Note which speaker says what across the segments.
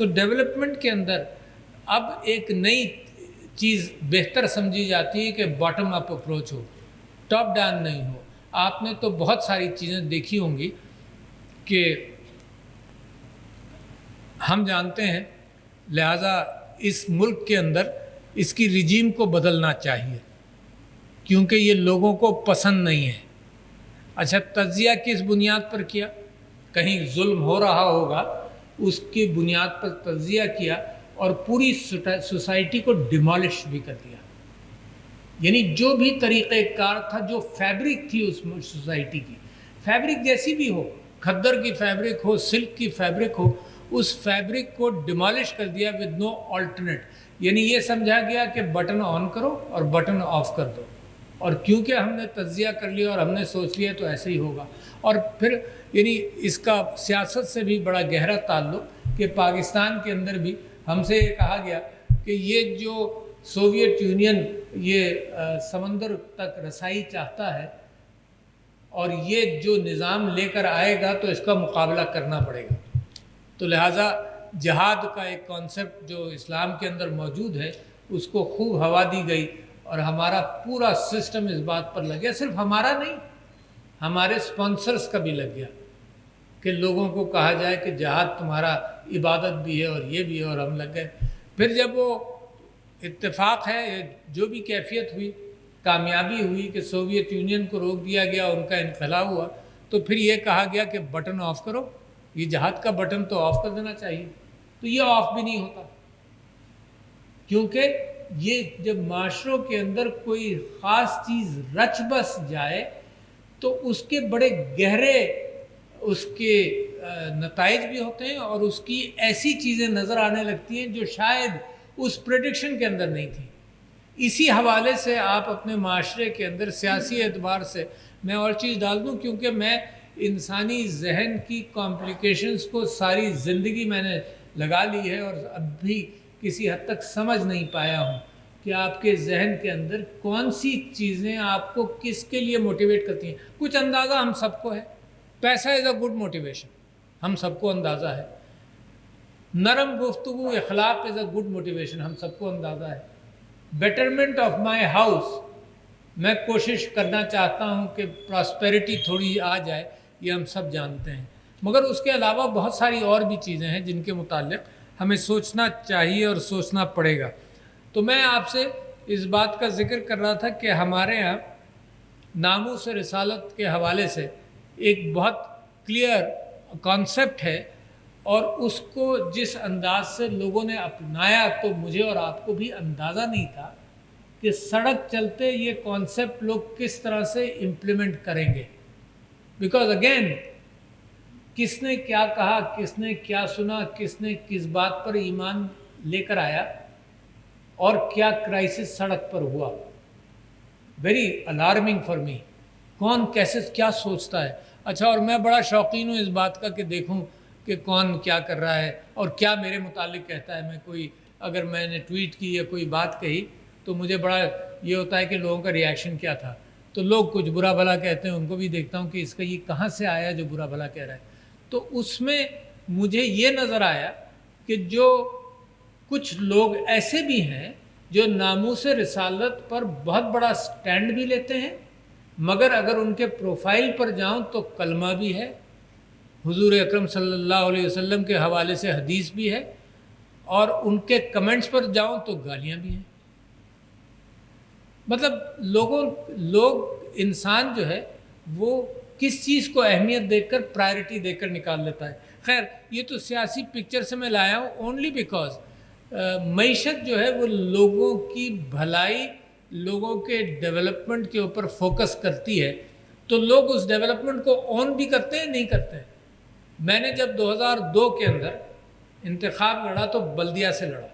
Speaker 1: تو ڈیولپمنٹ کے اندر اب ایک نئی چیز بہتر سمجھی جاتی ہے کہ باٹم اپ اپروچ ہو، ٹاپ ڈاؤن نہیں ہو۔ آپ نے تو بہت ساری چیزیں دیکھی ہوں گی کہ ہم جانتے ہیں، لہٰذا اس ملک کے اندر اس کی رجیم کو بدلنا چاہیے کیونکہ یہ لوگوں کو پسند نہیں ہے۔ اچھا، تجزیہ کس بنیاد پر کیا؟ کہیں ظلم ہو رہا ہوگا، اس کی بنیاد پر تجزیہ کیا اور پوری سوسائٹی کو ڈیمالش بھی کر دیا۔ یعنی جو بھی طریقہ کار تھا، جو فیبرک تھی اس سوسائٹی کی، فیبرک جیسی بھی ہو، کھدر کی فیبرک ہو، سلک کی فیبرک ہو، اس فیبرک کو ڈیمالش کر دیا ود نو آلٹرنیٹ۔ یعنی یہ سمجھا گیا کہ بٹن آن کرو اور بٹن آف کر دو، اور کیونکہ ہم نے تجزیہ کر لیا اور ہم نے سوچ لیا تو ایسے ہی ہوگا۔ اور پھر یعنی اس کا سیاست سے بھی بڑا گہرا تعلق کہ پاکستان کے اندر بھی ہم سے یہ کہا گیا کہ یہ جو سوویت یونین یہ سمندر تک رسائی چاہتا ہے اور یہ جو نظام لے کر آئے گا تو اس کا مقابلہ کرنا پڑے گا۔ تو لہٰذا جہاد کا ایک کانسیپٹ جو اسلام کے اندر موجود ہے اس کو خوب ہوا دی گئی، اور ہمارا پورا سسٹم اس بات پر لگ گیا، صرف ہمارا نہیں، ہمارے سپانسرز کا بھی لگ گیا کہ لوگوں کو کہا جائے کہ جہاد تمہارا عبادت بھی ہے اور یہ بھی ہے، اور ہم لگ گئے۔ پھر جب وہ اتفاق ہے، جو بھی کیفیت ہوئی، کامیابی ہوئی کہ سوویت یونین کو روک دیا گیا، ان کا انخلا ہوا، تو پھر یہ کہا گیا کہ بٹن آف کرو، یہ جہاد کا بٹن تو آف کر دینا چاہیے، تو یہ آف بھی نہیں ہوتا، کیونکہ یہ جب معاشروں کے اندر کوئی خاص چیز رچ بس جائے تو اس کے بڑے گہرے اس کے نتائج بھی ہوتے ہیں، اور اس کی ایسی چیزیں نظر آنے لگتی ہیں جو شاید اس پریڈکشن کے اندر نہیں تھی۔ اسی حوالے سے آپ اپنے معاشرے کے اندر سیاسی اعتبار سے، میں اور چیز ڈال دوں کیونکہ میں انسانی ذہن کی کمپلیکیشنز کو ساری زندگی میں نے لگا لی ہے، اور اب بھی کسی حد تک سمجھ نہیں پایا ہوں کہ آپ کے ذہن کے اندر کون سی چیزیں آپ کو کس کے لیے موٹیویٹ کرتی ہیں۔ کچھ اندازہ ہم سب کو ہے، پیسہ از اے گڈ موٹیویشن، ہم سب کو اندازہ ہے۔ نرم گفتگو، اخلاق از اے گڈ موٹیویشن، ہم سب کو اندازہ ہے۔ بیٹرمنٹ آف مائی ہاؤس، میں کوشش کرنا چاہتا ہوں کہ پراسپیرٹی تھوڑی آ جائے، یہ ہم سب جانتے ہیں، مگر اس کے علاوہ بہت ساری اور بھی چیزیں ہیں جن کے متعلق ہمیں سوچنا چاہیے اور سوچنا پڑے گا۔ تو میں آپ سے اس بات کا ذکر کر رہا تھا کہ ہمارے ہاں ناموس رسالت کے حوالے سے ایک بہت کلیئر کانسیپٹ ہے، اور اس کو جس انداز سے لوگوں نے اپنایا تو مجھے اور آپ کو بھی اندازہ نہیں تھا کہ سڑک چلتے یہ کانسیپٹ لوگ کس طرح سے امپلیمنٹ کریں گے۔ بیکاز اگین، کس نے کیا کہا، کس نے کیا سنا، کس نے کس بات پر ایمان لے کر آیا، اور کیا کرائسس سڑک پر ہوا، ویری الارمنگ فار می۔ کون کیسے کیا سوچتا ہے۔ اچھا، اور میں بڑا شوقین ہوں اس بات کا کہ دیکھوں کہ کون کیا کر رہا ہے اور کیا میرے متعلق کہتا ہے۔ میں کوئی اگر میں نے ٹویٹ کی یا کوئی بات کہی تو مجھے بڑا یہ ہوتا ہے کہ لوگوں کا ریاکشن کیا تھا، تو لوگ کچھ برا بھلا کہتے ہیں، ان کو بھی دیکھتا ہوں کہ اس کا یہ کہاں سے آیا جو برا بھلا کہہ رہا ہے۔ تو اس میں مجھے یہ نظر آیا کہ جو کچھ لوگ ایسے بھی ہیں جو ناموس رسالت پر بہت بڑا سٹینڈ بھی لیتے ہیں، مگر اگر ان کے پروفائل پر جاؤں تو کلمہ بھی ہے، حضور اکرم صلی اللہ علیہ وسلم کے حوالے سے حدیث بھی ہے، اور ان کے کمنٹس پر جاؤں تو گالیاں بھی ہیں۔ مطلب لوگ انسان جو ہے وہ کس چیز کو اہمیت دے کر، پرائرٹی دے کر نکال لیتا ہے۔ خیر، یہ تو سیاسی پکچر سے میں لایا ہوں اونلی بیکاز معیشت جو ہے وہ لوگوں کی بھلائی، لوگوں کے ڈیولپمنٹ کے اوپر فوکس کرتی ہے، تو لوگ اس ڈیولپمنٹ کو اون بھی کرتے ہیں، نہیں کرتے ہیں۔ میں نے جب 2002 کے اندر انتخاب لڑا تو بلدیہ سے لڑا،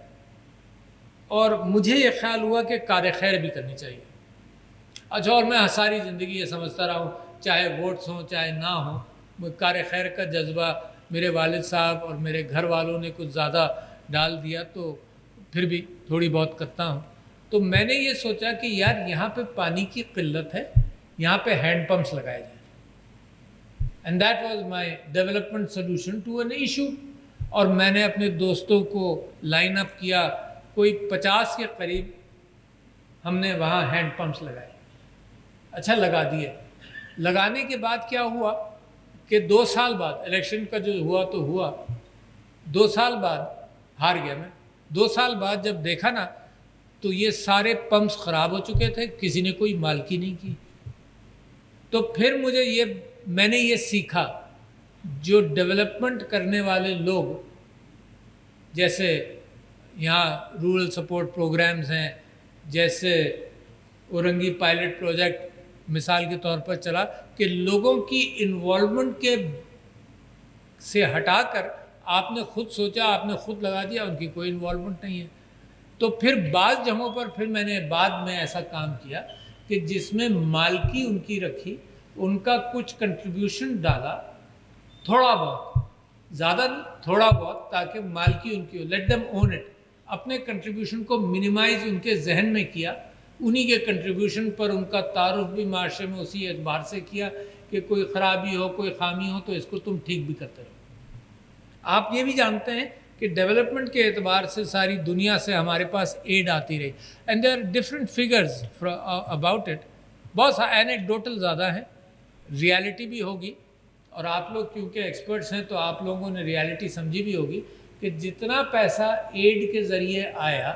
Speaker 1: اور مجھے یہ خیال ہوا کہ کار خیر بھی کرنی چاہیے۔ اچھا، اور میں ساری زندگی یہ سمجھتا رہا ہوں، چاہے ووٹس ہوں چاہے نہ ہوں، کار خیر کا جذبہ میرے والد صاحب اور میرے گھر والوں نے کچھ زیادہ ڈال دیا، تو پھر بھی تھوڑی بہت کرتا ہوں۔ تو میں نے یہ سوچا کہ یار یہاں پہ پانی کی قلت ہے، یہاں پہ ہینڈ پمپس لگائے جائیں، and that was my development solution to an issue. اور میں نے اپنے دوستوں کو لائن اپ کیا، کوئی 50 کے قریب ہم نے وہاں ہینڈ پمپس لگائے. اچھا لگا دیے. لگانے کے بعد کیا ہوا کہ 2 سال بعد الیکشن کا جو ہوا تو ہوا، 2 سال بعد ہار گیا میں. 2 سال بعد جب دیکھا نا تو یہ سارے پمپس خراب ہو چکے تھے، کسی نے کوئی مالکی نہیں کی. تو پھر میں نے یہ سیکھا، جو ڈیولپمنٹ کرنے والے لوگ، جیسے یہاں رورل سپورٹ پروگرامز ہیں، جیسے اورنگی پائلٹ پروجیکٹ مثال کے طور پر چلا، کہ لوگوں کی انوالومنٹ سے ہٹا کر آپ نے خود سوچا، آپ نے خود لگا دیا، ان کی کوئی انوالومنٹ نہیں ہے. تو پھر بعض جگہوں پر پھر میں نے بعد میں ایسا کام کیا کہ جس میں مالکی ان کی رکھی، ان کا کچھ کنٹریبیوشن ڈالا، تھوڑا بہت، زیادہ نہیں، تھوڑا بہت، تاکہ مالکی ان کی ہو. Let them own it. اپنے کنٹریبیوشن کو منیمائز ان کے ذہن میں کیا، انہی کے کنٹریبیوشن پر ان کا تعارف بھی معاشرے میں اسی اعتبار سے کیا کہ کوئی خرابی ہو، کوئی خامی ہو تو اس کو تم ٹھیک بھی کرتے رہو. آپ یہ بھی جانتے ہیں کہ ڈیولپمنٹ کے اعتبار سے ساری دنیا سے ہمارے پاس ایڈ آتی رہی، and there are different figures about it. بہت سا اینیکڈوٹل زیادہ ہیں، ریالٹی بھی ہوگی، اور آپ لوگ کیونکہ ایکسپرٹس ہیں تو آپ لوگوں نے ریالٹی سمجھی بھی ہوگی کہ جتنا پیسہ ایڈ کے ذریعے آیا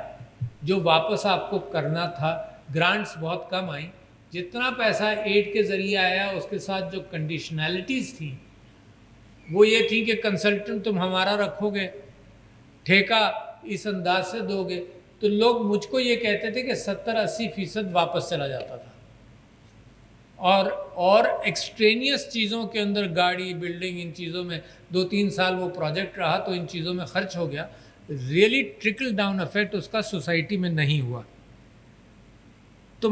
Speaker 1: جو واپس آپ کو کرنا تھا، گرانٹس بہت کم آئیں، جتنا پیسہ ایڈ کے ذریعے آیا اس کے ساتھ جو کنڈیشنلٹیز تھیں وہ یہ تھی کہ کنسلٹنٹ تم ہمارا رکھو گے، ٹھیکہ اس انداز سے دو گے. تو لوگ مجھ کو یہ کہتے تھے کہ 70-80% واپس چلا جاتا تھا، اور ایکسٹرینیس چیزوں کے اندر، گاڑی، بلڈنگ، ان چیزوں میں 2-3 سال وہ پروجیکٹ رہا تو ان چیزوں میں خرچ ہو گیا. ریئلی ٹرکل ڈاؤن افیکٹ اس کا سوسائٹی میں نہیں ہوا. تو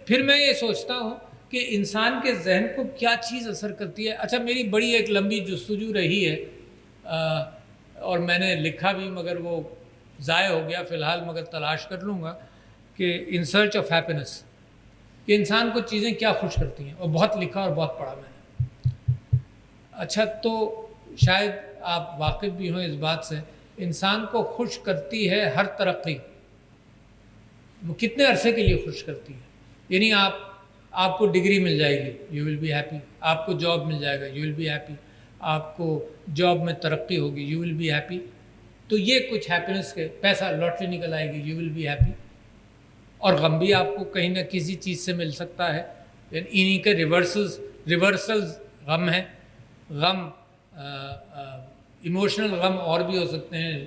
Speaker 1: پھر میں یہ سوچتا ہوں کہ انسان کے ذہن کو کیا چیز اثر کرتی ہے. اچھا، میری بڑی ایک لمبی جستجو رہی ہے، اور میں نے لکھا بھی مگر وہ ضائع ہو گیا، فی الحال مگر تلاش کر لوں گا، کہ ان سرچ آف ہیپینس، کہ انسان کو چیزیں کیا خوش کرتی ہیں، اور بہت لکھا اور بہت پڑھا میں نے. اچھا، تو شاید آپ واقف بھی ہوں اس بات سے، انسان کو خوش کرتی ہے ہر ترقی. کتنے عرصے کے لیے خوش کرتی ہے؟ یعنی آپ کو ڈگری مل جائے گی، یو ول بی ہیپی. آپ کو جاب مل جائے گا، یو ول بی ہیپی. آپ کو جاب میں ترقی ہوگی، یو ول بی ہیپی. تو یہ کچھ ہیپینس کے، پیسہ لاٹری نکل آئے گی، یو ول بی ہیپی. اور غم بھی آپ کو کہیں نہ کسی چیز سے مل سکتا ہے، انہی کے ریورسلز غم ہیں. غم ایموشنل غم اور بھی ہو سکتے ہیں،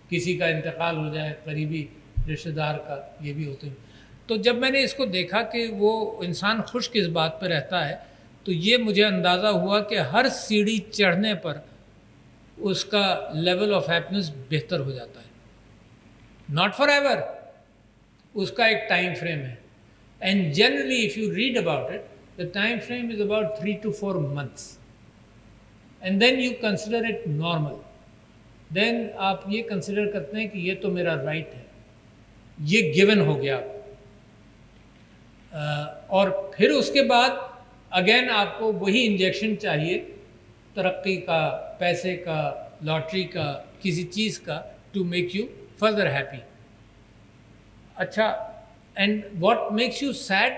Speaker 1: کسی کا انتقال ہو جائے، قریبی رشتہ دار کا، یہ بھی ہوتے ہیں. تو جب میں نے اس کو دیکھا کہ وہ انسان خوش کس بات پہ رہتا ہے، تو یہ مجھے اندازہ ہوا کہ ہر سیڑھی چڑھنے پر اس کا لیول آف ہیپینس بہتر ہو جاتا ہے. ناٹ فار ایور، اس کا ایک ٹائم فریم ہے. And generally if you read about it, the time frame is about 3 to 4 months. And then you consider it normal. Then آپ یہ کنسیڈر کرتے ہیں کہ یہ تو میرا رائٹ ہے، یہ گیون ہو گیا. اور پھر اس کے بعد اگین آپ کو وہی انجیکشن چاہیے، ترقی کا، پیسے کا، لاٹری کا، کسی چیز کا، to make you further happy. اچھا، and what makes you sad?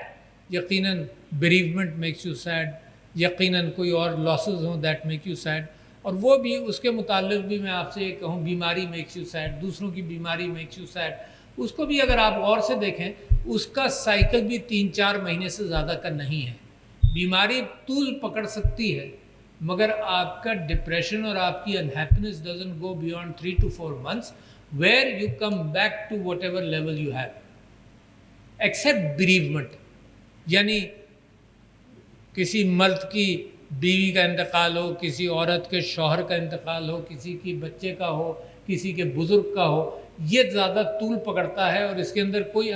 Speaker 1: یقیناً بیریومنٹ میکس یو سیڈ، یقیناً کوئی اور لاسز ہوں دیٹ میک یو سیڈ. اور وہ بھی اس کے متعلق بھی میں آپ سے یہ کہوں، بیماری میکس یو سیڈ، دوسروں کی بیماری میکس یو سیڈ. اس کو بھی اگر آپ غور سے دیکھیں، اس کا سائیکل بھی 3-4 مہینے سے زیادہ کا نہیں ہے. بیماری طول پکڑ سکتی ہے، مگر آپ کا ڈپریشن اور آپ کی unhappiness doesn't go beyond 3 to 4 months where you come back to whatever level you have except bereavement. یعنی کسی مرد کی بیوی کا انتقال ہو، کسی عورت کے شوہر کا انتقال ہو، کسی کی بچے کا ہو، کسی کے بزرگ کا ہو، یہ زیادہ طول پکڑتا ہے، اور اس کے اندر کوئی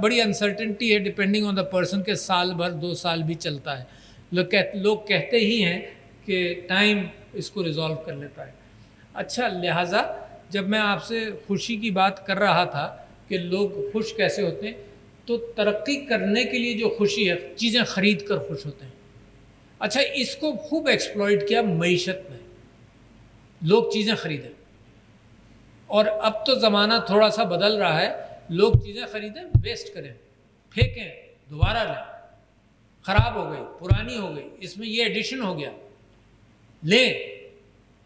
Speaker 1: بڑی انسرٹنٹی ہے ڈپینڈنگ آن دا پرسن، کے سال بھر 2 سال بھی چلتا ہے. لوگ کہتے ہی ہیں کہ ٹائم اس کو ریزالو کر لیتا ہے. اچھا، لہٰذا جب میں آپ سے خوشی کی بات کر رہا تھا کہ لوگ خوش کیسے ہوتے ہیں، تو ترقی کرنے کے لیے جو خوشی ہے، چیزیں خرید کر خوش ہوتے ہیں. اچھا اس کو خوب ایکسپلائٹ کیا معیشت میں، لوگ چیزیں خریدیں، اور اب تو زمانہ تھوڑا سا بدل رہا ہے، لوگ چیزیں خریدیں ویسٹ کریں، پھینکیں، دوبارہ لیں، خراب ہو گئی، پرانی ہو گئی، اس میں یہ ایڈیشن ہو گیا، لیں،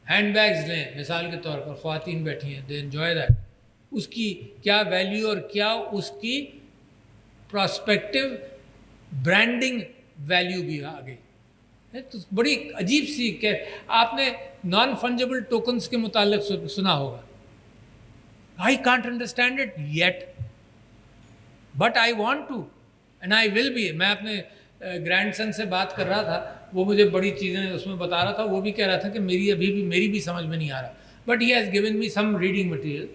Speaker 1: ہینڈ بیگز لیں مثال کے طور پر، خواتین بیٹھی ہیں، دے انجوائے دیٹ، اس کی کیا ویلیو اور کیا اس کی پراسپیکٹو برانڈنگ ویلیو بھی آ گئی ہے۔ تو بڑی عجیب سی کہ آپ نے نان فنجیبل ٹوکنس کے متعلق سنا ہوگا، I can't understand it yet, but I want to and I will be۔ میں اپنے گرینڈ سن سے بات کر رہا تھا، وہ مجھے بڑی چیزیں اس میں بتا رہا تھا، وہ بھی کہہ رہا تھا کہ میری بھی سمجھ میں نہیں آ رہا، but he has given me some reading material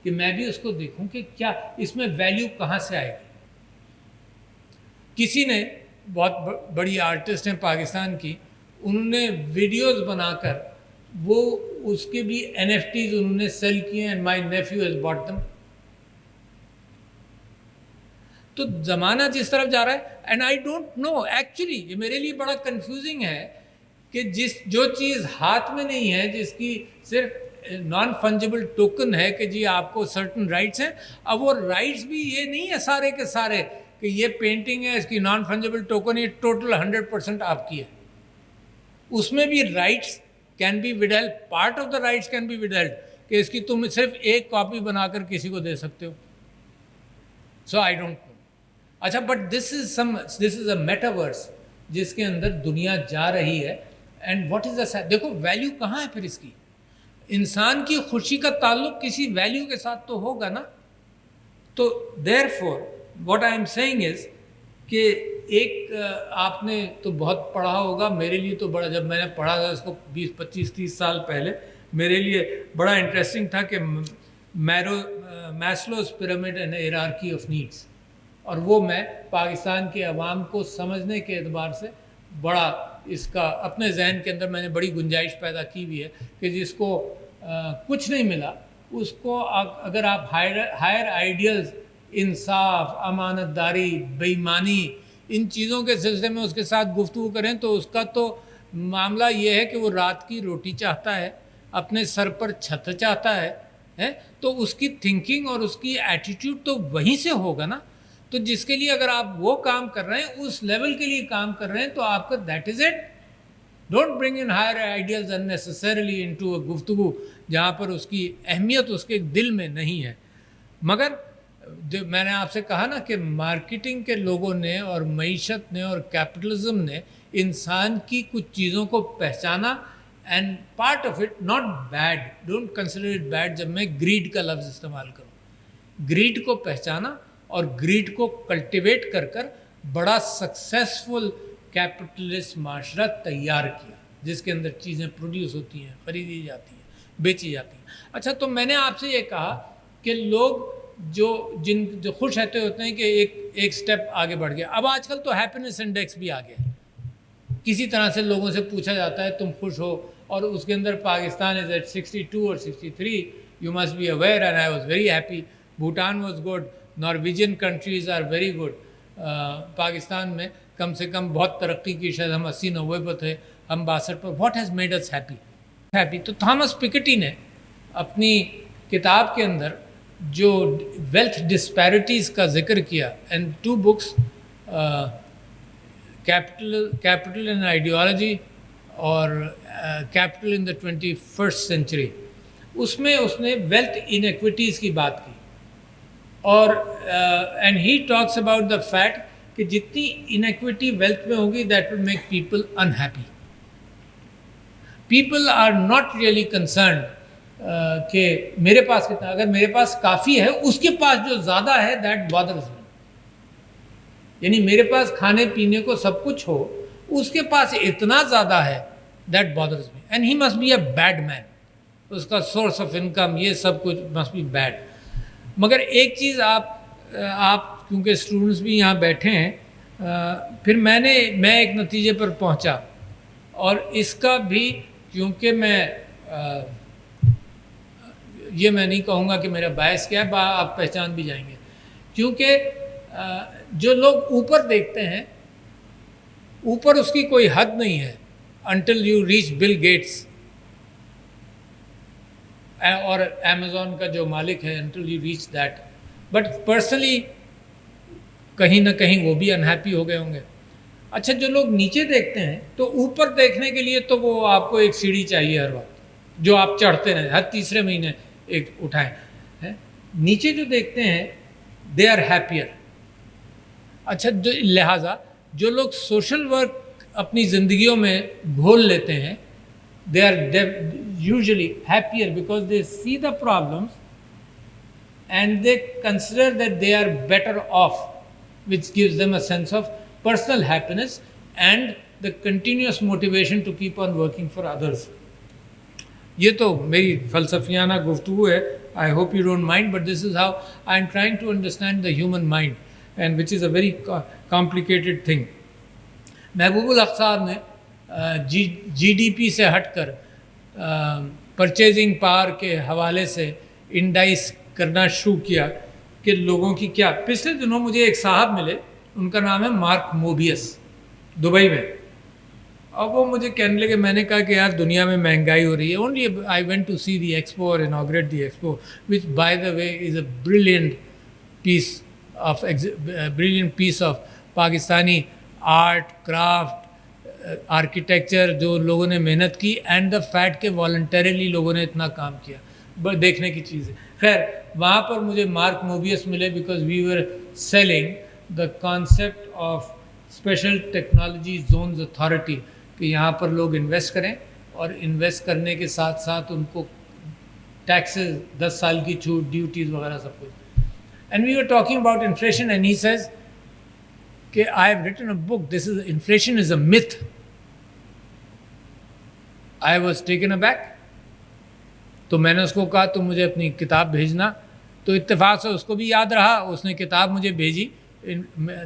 Speaker 1: کہ میں بھی اس کو دیکھوں کہ کیا اس میں ویلیو کہاں سے آئے گی۔ کسی نے، بہت بڑی آرٹسٹ ہیں پاکستان کی، انہوں نے ویڈیوز بنا کر وہ اس کے بھی NFTs انہوں نے سیل کیے، and my nephew has bought them. تو زمانہ جس طرف جا رہا ہے، and I don't know actually, یہ میرے لیے بڑا کنفیوزنگ ہے کہ جو چیز ہاتھ میں نہیں ہے، جس کی صرف نان فنجیبل ٹوکن ہے کہ جی آپ کو سرٹن رائٹس ہیں، اب وہ رائٹس بھی یہ نہیں ہے سارے کے سارے کہ یہ پینٹنگ ہے، اس کی نان فنجیبل ٹوکن یہ ٹوٹل 100% آپ کی ہے، اس میں بھی rights can be withheld، part of the rights can be withheld، کہ اس کی تم صرف ایک کاپی بنا کر کسی کو دے سکتے ہو۔ سو آئی ڈونٹ نو۔ اچھا but this is a metaverse جس کے اندر دنیا جا رہی ہے، اینڈ واٹ از دا، دیکھو ویلیو کہاں ہے پھر اس کی، انسان کی خوشی کا تعلق کسی ویلیو کے ساتھ تو ہوگا نا۔ تو therefore what I am seeing is کہ ایک آپ نے تو بہت پڑھا ہوگا، میرے لیے تو بڑا، جب میں نے پڑھا تھا اس کو 20 25 30 سال پہلے، میرے لیے بڑا انٹرسٹنگ تھا کہ Maslow's pyramid and hierarchy of needs, اور وہ میں پاکستان کے عوام کو سمجھنے کے اعتبار سے بڑا اس کا اپنے ذہن کے اندر میں نے بڑی گنجائش پیدا کی ہوئی ہے کہ جس کو کچھ نہیں ملا، اس کو اگر آپ ہائر آئیڈیلز، انصاف، امانت داری، بے ایمانی، ان چیزوں کے سلسلے میں اس کے ساتھ گفتگو کریں تو اس کا تو معاملہ یہ ہے کہ وہ رات کی روٹی چاہتا ہے، اپنے سر پر چھت چاہتا ہے، تو اس کی تھنکنگ اور اس کی ایٹیٹیوڈ تو وہیں سے ہوگا نا۔ تو جس کے لیے اگر آپ وہ کام کر رہے ہیں، اس لیول کے لیے کام کر رہے ہیں، تو آپ کا that is it. Don't bring in higher ideals unnecessarily into a گفتگو جہاں پر اس کی اہمیت اس کے دل میں نہیں ہے۔ مگر جو میں نے آپ سے کہا نا کہ مارکیٹنگ کے لوگوں نے اور معیشت نے اور کیپٹلزم نے انسان کی کچھ چیزوں کو پہچانا، and part of it not bad, don't consider it bad جب میں گریڈ کا لفظ استعمال کروں، گریڈ کو پہچانا اور گریڈ کو کلٹیویٹ کر کر بڑا سکسیسفل کیپٹلسٹ معاشرہ تیار کیا، جس کے اندر چیزیں پروڈیوس ہوتی ہیں، خریدی جاتی ہیں، بیچی جاتی ہیں۔ اچھا تو میں نے آپ سے یہ کہا کہ لوگ جو خوش رہتے ہوتے ہیں کہ ایک سٹیپ آگے بڑھ گیا۔ اب آج کل تو ہیپینس انڈیکس بھی آ گیا ہے، کسی طرح سے لوگوں سے پوچھا جاتا ہے تم خوش ہو، اور اس کے اندر پاکستان از ایٹ 62 اور 63، you must be aware, and I was very happy. Bhutan was good, Norwegian countries are very good. Pakistan میں کم سے کم بہت ترقی کی، شاید ہم 80 90 پر تھے، ہم 62 پر۔ What has made us happy? تو تھامس پکیٹی نے اپنی کتاب کے اندر جو ویلتھ ڈسپیرٹیز کا ذکر کیا، and 2 books, capital and ideology اور capital in the 21st century, اس میں اس نے ویلتھ انیکویٹیز کی بات کی، اور and he talks about the fact کہ جتنی انیکویٹی ویلتھ میں ہوگی that will make people unhappy. People are not really concerned کہ میرے پاس کتنا، اگر میرے پاس کافی ہے، اس کے پاس جو زیادہ ہے دیٹ بادرز می، یعنی میرے پاس کھانے پینے کو سب کچھ ہو، اس کے پاس اتنا زیادہ ہے that bothers me, and he must be a bad man, اس کا سورس آف انکم یہ سب کچھ مسٹ بی بیڈ۔ مگر ایک چیز آپ کیونکہ اسٹوڈنٹس بھی یہاں بیٹھے ہیں، پھر میں ایک نتیجے پر پہنچا، اور اس کا بھی کیونکہ یہ میں نہیں کہوں گا کہ میرا باعث کیا ہے، آپ پہچان بھی جائیں گے، کیونکہ جو لوگ اوپر دیکھتے ہیں اوپر اس کی کوئی حد نہیں ہے until you reach Bill Gates اور امیزون کا جو مالک ہے until you reach that. But personally کہیں نہ کہیں وہ بھی انہیپی ہو گئے ہوں گے. اچھا جو لوگ نیچے دیکھتے ہیں تو اوپر دیکھنے کے لیے تو وہ آپ کو ایک سیڑھی چاہیے ہر وقت جو آپ چڑھتے رہیں, ہر تیسرے مہینے ایک اٹھائیں. نیچے جو دیکھتے ہیں دے آر ہیپیئر. اچھا لہٰذا جو لوگ سوشل ورک اپنی زندگیوں میں گھول لیتے ہیں they are usually happier because they see the problems and they consider that they are better off, which gives them a sense of personal happiness and the continuous motivation to keep on working for others. یہ تو میری فلسفیانہ گفتگو ہے. I hope you don't mind, but this is how I am trying to understand the human mind, and which is a very complicated thing. محبوب الحق صاحب نے G D P سے ہٹ کر پرچیزنگ پاور کے حوالے سے انڈائس کرنا شروع کیا کہ لوگوں کی کیا. پچھلے دنوں مجھے ایک صاحب ملے, ان کا نام ہے مارک موبیس, دبئی میں, اور وہ مجھے کہنے لگے, میں نے کہا کہ یار دنیا میں مہنگائی ہو رہی ہے. Only I went to see the expo اور inaugurate the expo which by the way is a brilliant piece of Pakistani art craft architecture جو لوگوں نے محنت کی, اینڈ دا فیکٹ کہ والنٹریلی لوگوں نے اتنا کام کیا, دیکھنے کی چیز ہے. خیر وہاں پر مجھے مارک موبیس ملے because we were selling the concept of special technology zones authority, کہ یہاں پر لوگ انویسٹ کریں اور انویسٹ کرنے کے ساتھ ساتھ ان کو ٹیکسز 10 سال کی چھوٹ, ڈیوٹیز وغیرہ سب کچھ. And we were talking about inflation and he says کہ I have written a book, this is inflation is a myth. I was taken aback. تو میں نے اس کو کہا تم مجھے اپنی کتاب بھیجنا, تو اتفاق سے اس کو بھی یاد رہا, اس نے کتاب مجھے بھیجی,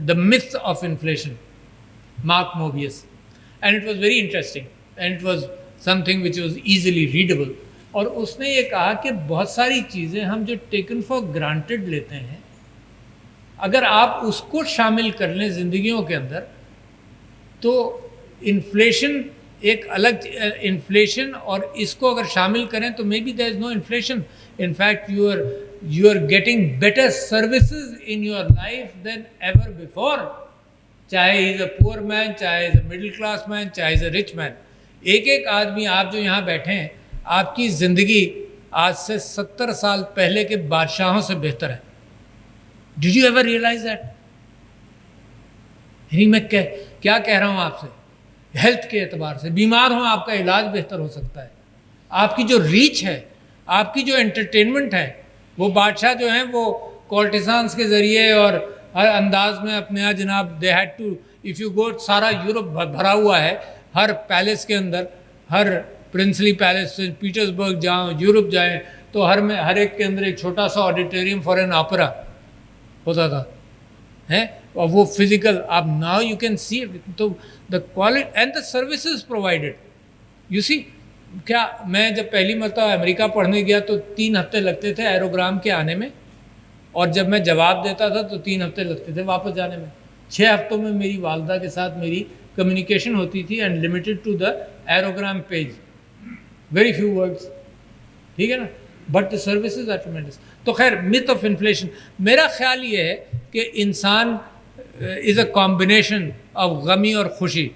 Speaker 1: the myth of inflation, Mark Mobius, and it was very interesting and it was something which was easily readable. اور اس نے یہ کہا کہ بہت ساری چیزیں ہم جو ٹیکن فار گرانٹیڈ لیتے ہیں, اگر آپ اس کو شامل کر لیں زندگیوں کے اندر, تو انفلیشن ایک الگ انفلیشن, اور اس کو اگر شامل کریں تو may be there is no inflation. In fact you are getting better services in your life than ever before, چاہے ہی از اے پور مین, چاہے از اے مڈل کلاس مین, چاہے از اے رچ مین. ایک ایک آدمی, آپ جو یہاں بیٹھے ہیں, آپ کی زندگی آج سے 70 سال پہلے کے بادشاہوں سے بہتر ہے. Did you ever realize that? یعنی میں کیا کہہ رہا ہوں آپ سے, ہیلتھ کے اعتبار سے بیمار ہوں آپ کا علاج بہتر ہو سکتا ہے. آپ کی جو ریچ ہے, آپ کی جو انٹرٹینمنٹ ہے, وہ بادشاہ جو ہیں وہ کورٹیسانس کے ذریعے اور ہر انداز میں اپنے یہاں جناب they had to, if you go, سارا یورپ بھرا ہوا ہے, ہر پیلس کے اندر, ہر پرنسلی پیلس, پیٹرزبرگ جاؤ, یورپ جائیں تو ہر ایک کے اندر ایک چھوٹا سا آڈیٹوریم فار این آپرا ہوتا تھا, ہیں, اور وہ فزیکل. آپ ناؤ یو کین سی, تو the quality and the services provided. You see, کیا میں جب پہلی مرتبہ امریکہ پڑھنے گیا تو 3 ہفتے لگتے تھے ایروگرام کے آنے میں, اور جب میں جواب دیتا تھا تو 3 ہفتے لگتے تھے واپس جانے میں. 6 ہفتوں میں میری والدہ کے ساتھ میری کمیونیکیشن ہوتی تھی, and limited to the aerogramme page, very few words, ٹھیک ہے نا, but the services are tremendous. تو خیر, myth آف انفلیشن, میرا خیال یہ ہے کہ انسان از اے کمبینیشن آف غمی اور خوشی.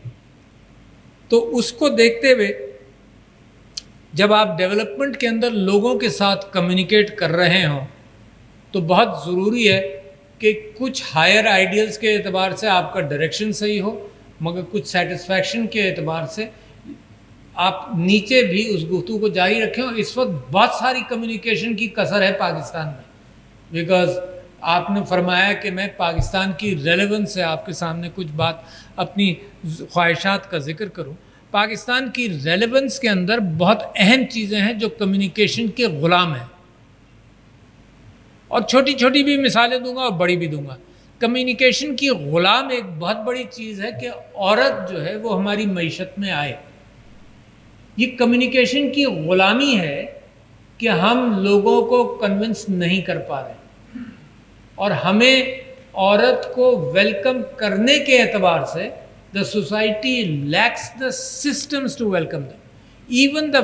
Speaker 1: تو اس کو دیکھتے ہوئے جب آپ ڈیولپمنٹ کے اندر لوگوں کے ساتھ کمیونیکیٹ کر رہے ہوں, تو بہت ضروری ہے کہ کچھ ہائر آئیڈیلز کے اعتبار سے آپ کا ڈائریکشن صحیح ہو, مگر کچھ سیٹسفیکشن کے اعتبار سے آپ نیچے بھی اس گفتگو کو جاری رکھیں. اور اس وقت بہت ساری کمیونیکیشن کی کثر ہے پاکستان میں, بیکاز آپ نے فرمایا کہ میں پاکستان کی ریلیونس سے آپ کے سامنے کچھ بات اپنی خواہشات کا ذکر کروں. پاکستان کی ریلیونس کے اندر بہت اہم چیزیں ہیں جو کمیونیکیشن کے غلام ہیں, اور چھوٹی چھوٹی بھی مثالیں دوں گا اور بڑی بھی دوں گا. کمیونیکیشن کی غلام ایک بہت بڑی چیز ہے کہ عورت جو ہے وہ ہماری معیشت میں آئے. یہ کمیونیکیشن کی غلامی ہے کہ ہم لوگوں کو کنونس نہیں کر پا رہے, اور ہمیں عورت کو ویلکم کرنے کے اعتبار سے the society lacks the systems to welcome them. Even the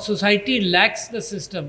Speaker 1: society lacks the system.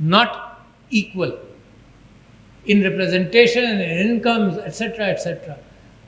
Speaker 1: not equal in representation and incomes etc etc.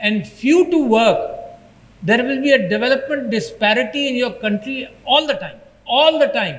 Speaker 1: and few to work, there will be a development disparity in your country all the time.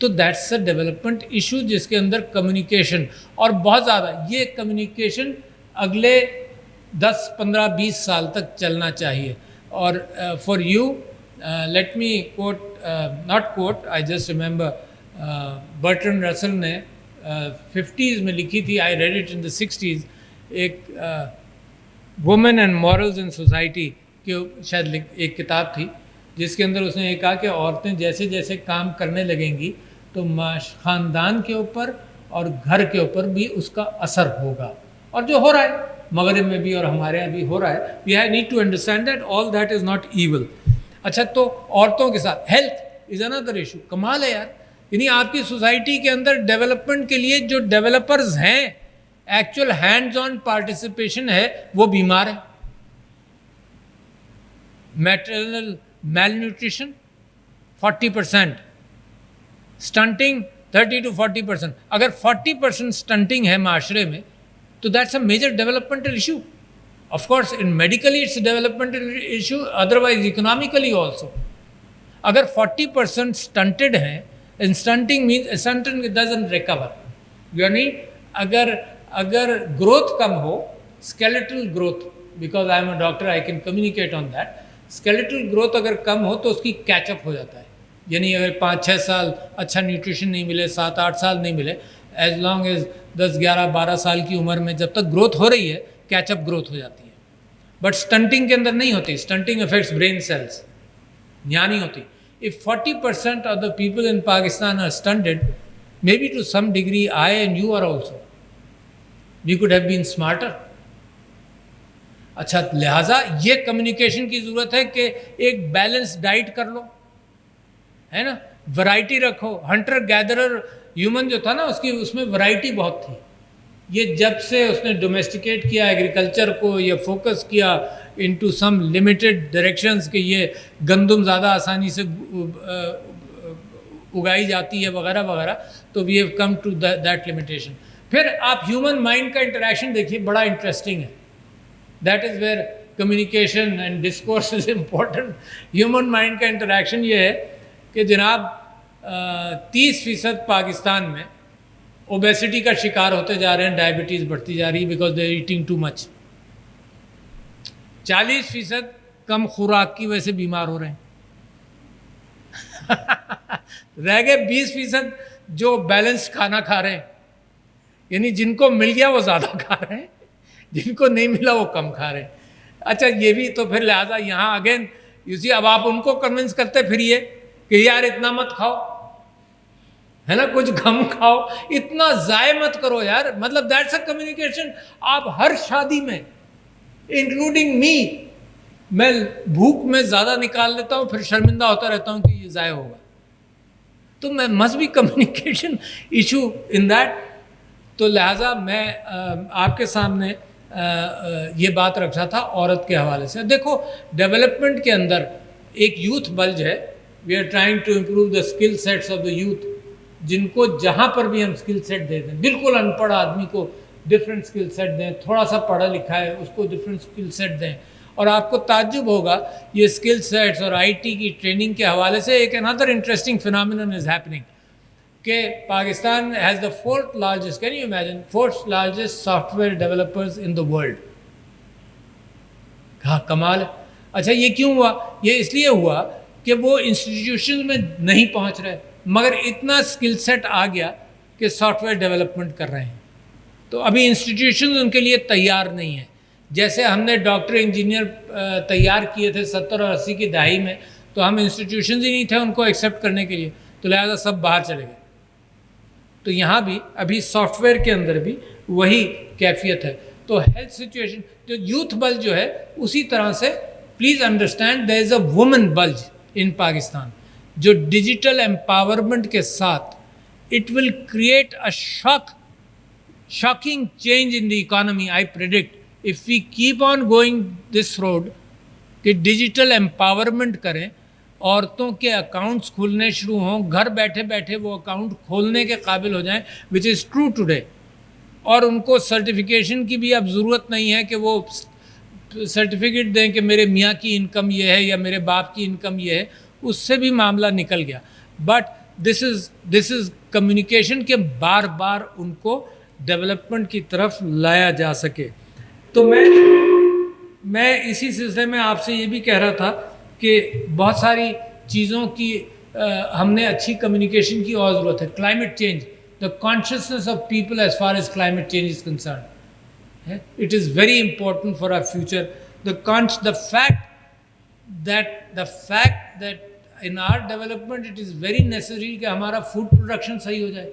Speaker 1: تو that's a development issue جس کے اندر communication اور بہت زیادہ یہ communication اگلے 10-15-20 سال تک چلنا چاہیے. اور for you let me quote not quote I just remember Bertrand Russell نے 50s میں لکھی تھی, I read it in the 60s, ایک woman and morals in society کی شاید ایک کتاب تھی جس کے اندر اس نے یہ کہا کہ عورتیں جیسے جیسے کام کرنے لگیں گی تو خاندان کے اوپر اور گھر کے اوپر بھی اس کا اثر ہوگا, اور جو ہو رہا ہے مغرب میں بھی اور ہمارے یہاں بھی ہو رہا ہے. We need to understand that all that is not evil. اچھا, تو عورتوں کے ساتھ ہیلتھ از اندر ایشو. کمال ہے یار, یعنی آپ کی سوسائٹی کے اندر ڈیولپمنٹ کے لیے جو ڈیولپرز ہیں, ایکچوئل ہینڈز آن پارٹیسپیشن ہے, وہ بیمار ہیں. Maternal malnutrition 40%, stunting 30-40%. اگر 40% اسٹنٹنگ ہے معاشرے میں تو that's a major developmental issue. Of course in medically it's developmental issue, otherwise economically also. اگر 40% اسٹنٹڈ ہیں, stunting means stunting doesn't recover, یعنی اگر گروتھ کم ہو, skeletal growth, because I am a doctor I can communicate on that, skeletal growth اگر کم ہو تو اس کی کیچ اپ ہو جاتا ہے. یعنی اگر 5-6 سال اچھا نیوٹریشن نہیں ملے, 7-8 سال نہیں ملے, ایز لانگ ایز 10-11-12 سال کی عمر میں جب تک گروتھ ہو رہی ہے کیچ اپ گروتھ ہو جاتی ہے. بٹ اسٹنٹنگ کے اندر نہیں ہوتی. اسٹنٹنگ افیکٹس برین سیلس, یہاں نہیں ہوتی. If 40% of the people in Pakistan are stunted, maybe to some degree I and you are also. We could have been smarter. اچھا, لہٰذا یہ کمیونیکیشن کی ضرورت ہے کہ ایک بیلنس ڈائٹ کر لو, ہے نا, ورائٹی رکھو. ہنٹر گیدرر ہیومن جو تھا نا, اس میں ورائٹی بہت تھی. یہ جب سے اس نے ڈومیسٹیکیٹ کیا ایگریکلچر کو, یہ فوکس کیا انٹو سم لمیٹڈ ڈائریکشنز کہ یہ گندم زیادہ آسانی سے اگائی جاتی ہے وغیرہ وغیرہ, تو we have come to that limitation. پھر آپ ہیومن مائنڈ کا انٹریکشن دیکھیے, بڑا انٹرسٹنگ ہے. That is where communication and discourse is important. Human mind کا انٹریکشن یہ ہے کہ جناب 30% پاکستان میں اوبیسٹی کا شکار ہوتے جا رہے ہیں, ڈائبٹیز بڑھتی جا رہی ہے because they are eating too much. 40% کم خوراک کی وجہ سے بیمار ہو رہے ہیں. رہ گئے 20% جو بیلنس کھانا کھا رہے ہیں, یعنی جن کو مل گیا وہ زیادہ کھا رہے ہیں, جن کو نہیں ملا وہ کم کھا رہے ہیں. اچھا, یہ بھی تو پھر لہٰذا یہاں اگین سی اب آپ ان کو کنونس کرتے پھریے کہ یار اتنا مت کھاؤ, ہے نا, کچھ کم کھاؤ, اتنا ضائع مت کرو یار. مطلب دیٹس اے کمیونیکیشن. آپ ہر شادی میں انکلوڈنگ می, میں بھوک میں زیادہ نکال لیتا ہوں, پھر شرمندہ ہوتا رہتا ہوں کہ یہ ضائع ہوگا. تو میں must be communication issue in that. تو لہٰذا میں آپ کے سامنے یہ بات رکھ رہا تھا عورت کے حوالے سے. دیکھو, ڈیولپمنٹ کے اندر ایک یوتھ بلج ہے. We are trying to improve the skill sets of the youth, جن کو جہاں پر بھی ہم اسکل سیٹ دے دیں, بالکل ان پڑھ آدمی کو ڈفرینٹ اسکل سیٹ دیں, تھوڑا سا پڑھا لکھا ہے اس کو ڈفرینٹ اسکل سیٹ دیں, اور آپ کو تعجب ہوگا یہ اسکل سیٹس اور آئی ٹی کی ٹریننگ کے حوالے سے ایک another interesting phenomenon is happening کہ Pakistan has the fourth largest, can you imagine, fourth largest software developers in the world. ہاں, کمال ہے. اچھا, یہ کیوں ہوا؟ یہ اس لیے ہوا کہ وہ انسٹیٹیوشن میں نہیں پہنچ رہے, مگر اتنا اسکل سیٹ آ گیا کہ سافٹ ویئر ڈیولپمنٹ کر رہے ہیں. تو ابھی انسٹیٹیوشنز ان کے لیے تیار نہیں ہیں. جیسے ہم نے ڈاکٹر انجینئر تیار کیے تھے 70 اور 80 کی دہائی میں, تو ہم انسٹیٹیوشنز ہی نہیں تھے ان کو ایکسیپٹ کرنے کے لیے, تو لہٰذا سب باہر چلے گئے. تو یہاں بھی ابھی سافٹ ویئر کے اندر بھی وہی کیفیت ہے. تو ہیلتھ سچویشن جو یوتھ بلج جو ہے اسی طرح سے please understand there is a woman bulge in Pakistan, جو ڈیجیٹل امپاورمنٹ کے ساتھ it will create a shocking change in the economy. I predict if we keep on going this road کہ ڈیجیٹل امپاورمنٹ کریں, عورتوں کے اکاؤنٹس کھولنے شروع ہوں, گھر بیٹھے بیٹھے وہ اکاؤنٹ کھولنے کے قابل ہو جائیں, وچ از ٹرو ٹوڈے. اور ان کو سرٹیفکیشن کی بھی اب ضرورت نہیں ہے کہ وہ سرٹیفکیٹ دیں کہ میرے میاں کی انکم یہ ہے یا میرے باپ کی انکم یہ ہے, اس سے بھی معاملہ نکل گیا. بٹ دس از کمیونیکیشن کے بار بار ان کو ڈیولپمنٹ کی طرف لایا جا سکے. تو میں اسی سلسلے میں آپ سے یہ بھی کہہ رہا تھا کہ بہت ساری چیزوں کی ہم نے اچھی کمیونیکیشن کی اور ضرورت ہے. Climate change, the consciousness of people as far as climate change is concerned. It is very important for our future. The fact that in our development it is very necessary کہ ہمارا food production صحیح ہو جائے.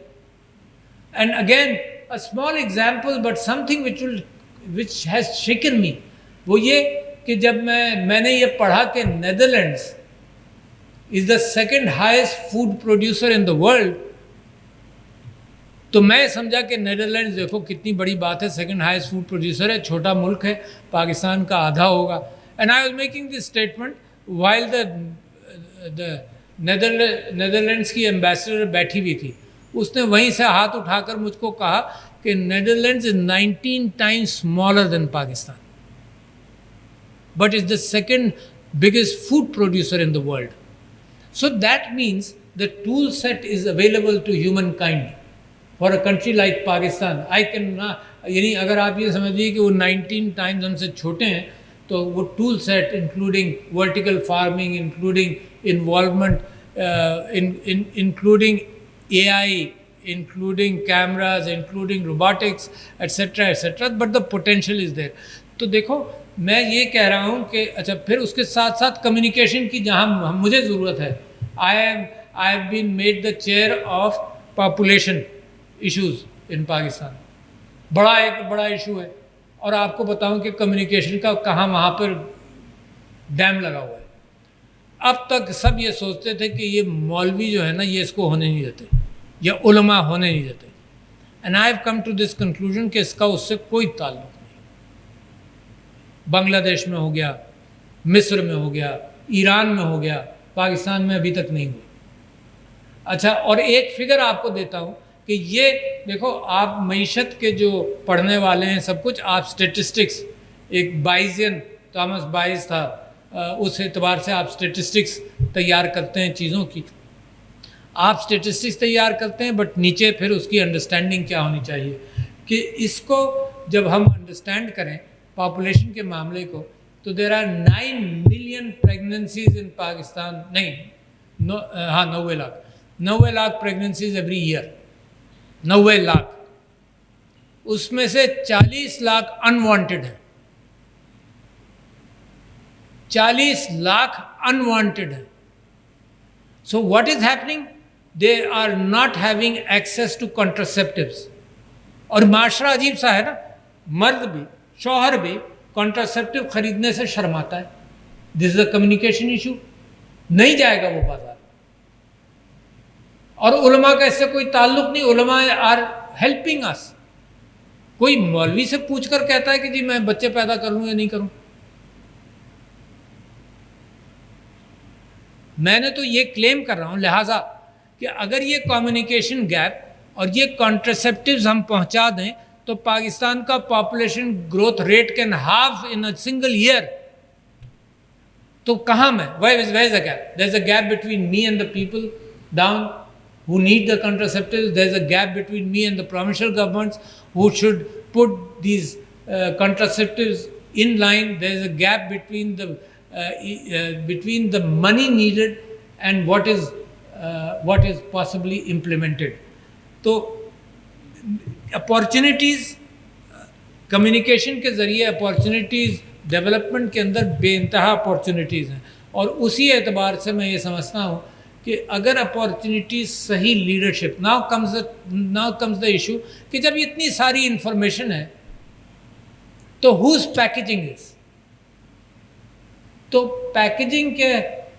Speaker 1: And again, a small example but something which has shaken me, وہ یہ کہ جب میں نے یہ پڑھا کہ Netherlands is the second highest food producer in the world, تو میں سمجھا کہ نیدرلینڈز دیکھو کتنی بڑی بات ہے, سیکنڈ ہائیسٹ فوڈ پروڈیوسر ہے, چھوٹا ملک ہے, پاکستان کا آدھا ہوگا. And I was making this statement while the Netherlands کی ایمبیسڈر بیٹھی ہوئی تھی. اس نے وہیں سے ہاتھ اٹھا کر مجھ کو کہا کہ Netherlands is 19 times smaller than Pakistan, but is the second biggest food producer in the world. So that means the tool set is available to humankind. For a country like Pakistan, I can یعنی اگر آپ یہ سمجھیے کہ وہ 19 times ہم سے چھوٹے ہیں تو وہ tool set including vertical farming, including involvement, including AI, including cameras, including robotics, etc. etc. But the potential is there. تو دیکھو میں یہ کہہ رہا ہوں کہ اچھا پھر اس کے ساتھ ساتھ کمیونیکیشن کی جہاں مجھے ضرورت ہے. I have been made the chair of population issues in Pakistan. ایک بڑا ایشو ہے, اور آپ کو بتاؤں کہ کمیونیکیشن کا کہاں وہاں پر ڈیم لگا ہوا ہے. اب تک سب یہ سوچتے تھے کہ یہ مولوی جو ہے نا یہ اس کو ہونے نہیں دیتے, یا علماء ہونے نہیں دیتے. And I have come to this conclusion کہ اس کا اس سے کوئی تعلق نہیں. بنگلہ دیش میں ہو گیا, مصر میں ہو گیا, ایران میں ہو گیا, پاکستان میں ابھی تک نہیں ہوئی. اچھا, اور ایک فگر آپ کو دیتا ہوں کہ یہ دیکھو آپ معیشت کے جو پڑھنے والے ہیں سب کچھ, آپ اسٹیٹسٹکس, ایک بائزین تھامس بائز تھا, اس اعتبار سے آپ اسٹیٹسٹکس تیار کرتے ہیں چیزوں کی. آپ اسٹیٹسٹکس تیار کرتے ہیں بٹ نیچے پھر اس کی انڈرسٹینڈنگ کیا ہونی چاہیے کہ اس کو جب ہم انڈرسٹینڈ کریں پاپولیشن کے معاملے کو, تو there are 9 million pregnancies in Pakistan, نہیں 90 lakh pregnancies every year, 90 lakh. اس میں سے 40 لاکھ انوانٹیڈ ہیں, 40 لاکھ انوانٹیڈ ہیں. So what is happening? They are not having access to contraceptives. اور معاشرہ عجیب سا ہے نا, مرد بھی شوہر بھی کانٹراسیپٹیو خریدنے سے شرماتا ہے. دس از اے کمیونیکیشن ایشو. نہیں جائے گا وہ بازار. اور علماء کا اس سے کوئی تعلق نہیں. علماء آر ہیلپنگ اس. کوئی مولوی سے پوچھ کر کہتا ہے کہ جی میں بچے پیدا کر لوں یا نہیں کروں. میں نے تو یہ کلیم کر رہا ہوں لہٰذا کہ اگر یہ کمیونیکیشن گیپ اور یہ کانٹرسیپٹیوز ہم پہنچا دیں تو پاکستان کا population growth rate can half in a single year. تو کہاں میں where is the gap? There is a gap between me and the people down who need the contraceptives. There is a gap between me and the provincial governments who should put these contraceptives in line. There is a gap between the money needed and what is possibly implemented. تو opportunities communication کے ذریعے opportunities development کے اندر بے انتہا opportunities ہیں. اور اسی اعتبار سے میں یہ سمجھتا ہوں کہ اگر اپارچونیٹیز صحیح leadership, now comes the issue کہ جب اتنی ساری انفارمیشن ہے تو ہوز پیکیجنگ از. تو پیکیجنگ کے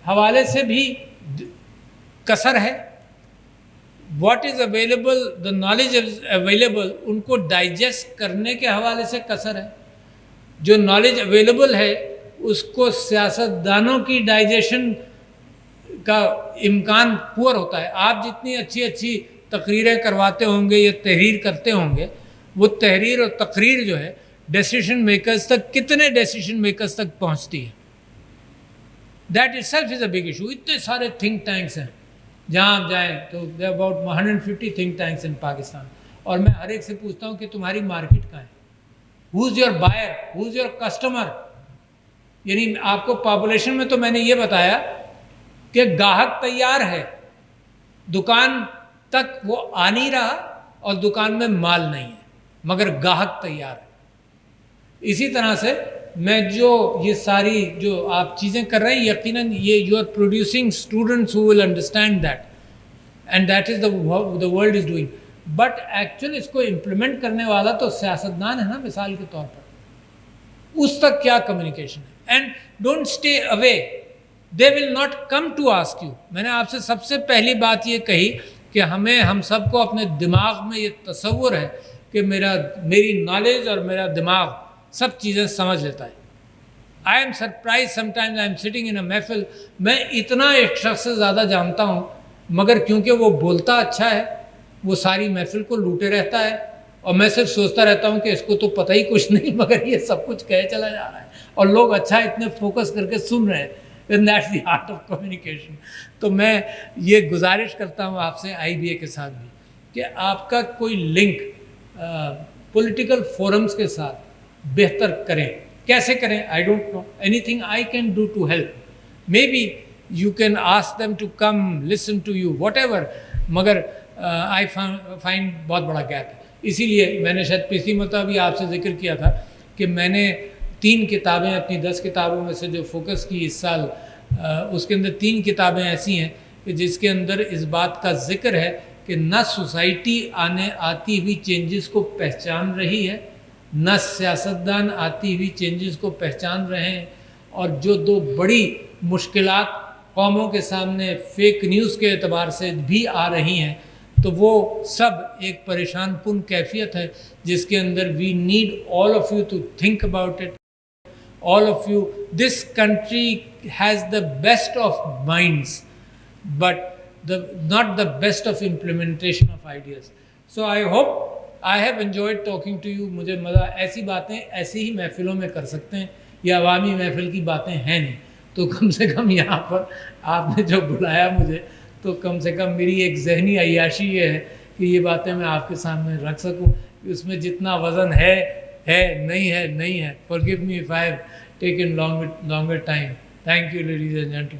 Speaker 1: حوالے سے بھی کسر ہے. What is available, the knowledge is available, ان کو ڈائجسٹ کرنے کے حوالے سے کسر ہے. جو نالج اویلیبل ہے اس کو سیاستدانوں کی ڈائجیشن کا امکان پور ہوتا ہے. آپ جتنی اچھی تقریریں کرواتے ہوں گے یا تحریر کرتے ہوں گے, وہ تحریر اور تقریر جو ہے ڈیسیشن میکرز تک, کتنے ڈیسیشن میکرز تک پہنچتی ہے. That it self is a big issue. اتنے سارے تھنک ٹینکس ہیں, جہاں آپ جائیں تو there are about 150 think tanks in Pakistan, اور میں ہر ایک سے پوچھتا ہوں کہ تمہاری مارکیٹ کہاں ہے, who's your buyer, who's your customer. یعنی آپ کو پاپولیشن میں تو میں نے یہ بتایا کہ گاہک تیار ہے, دکان تک وہ آ نہیں رہا اور دکان میں مال نہیں ہے, مگر گاہک تیار ہے. اسی طرح سے میں جو یہ ساری جو آپ چیزیں کر رہے ہیں, یقیناً یہ you are producing students who will understand that, and that is the world is doing. But actual اس کو امپلیمنٹ کرنے والا تو سیاستدان ہے نا, مثال کے طور پر اس تک کیا کمیونیکیشن ہے. And don't stay away, they will not come to ask you. میں نے آپ سے سب سے پہلی بات یہ کہی کہ ہم سب کو اپنے دماغ میں یہ تصور ہے کہ میری نالج اور میرا دماغ سب چیزیں سمجھ لیتا ہے. آئی ایم سرپرائز سم ٹائمز, I am sitting in a محفل, میں اتنا ایک شخص سے زیادہ جانتا ہوں, مگر کیونکہ وہ بولتا اچھا ہے وہ ساری محفل کو لوٹے رہتا ہے, اور میں صرف سوچتا رہتا ہوں کہ اس کو تو پتہ ہی کچھ نہیں, مگر یہ سب کچھ کہے چلا جا رہا ہے, اور لوگ اچھا اتنے فوکس کر کے سن رہے ہیں. And that's the art of communication. تو میں یہ گزارش کرتا ہوں آپ سے آئی بی اے کے ساتھ بھی کہ آپ کا کوئی لنک پولیٹیکل فورمز کے ساتھ بہتر کریں. کیسے کریں؟ I don't know anything I can do to help. Maybe you can ask them to come listen to you whatever, مگر آئی فائنڈ بہت بڑا گیپ ہے. اسی لیے میں نے شاید پچھلی مرتبہ بھی آپ سے ذکر کیا تھا کہ میں نے 3 کتابیں اپنی 10 کتابوں میں سے جو فوکس کی اس سال, اس کے اندر 3 کتابیں ایسی ہیں کہ جس کے اندر اس بات کا ذکر ہے کہ نہ سوسائٹی آتی ہوئی چینجز کو پہچان رہی ہے, نہ سیاستدان آتی ہوئی چینجز کو پہچان رہے ہیں, اور جو 2 بڑی مشکلات قوموں کے سامنے فیک نیوز کے اعتبار سے بھی آ رہی ہیں, تو وہ سب ایک پریشان کن کیفیت ہے جس کے اندر we need all of you to think about it. all of you, this country has the best of minds but not the best of implementation of ideas. So I hope I have enjoyed talking to you. مجھے مزہ, ایسی باتیں ایسی ہی محفلوں میں کر سکتے ہیں, یہ عوامی محفل کی باتیں ہیں نہیں, تو کم سے کم یہاں پر آپ نے جو بلایا مجھے, تو کم سے کم میری ایک ذہنی عیاشی یہ ہے کہ یہ باتیں میں آپ کے سامنے رکھ سکوں. اس میں جتنا وزن ہے نہیں ہے. Forgive me if I have taken longer time. Thank you, ladies and gentlemen.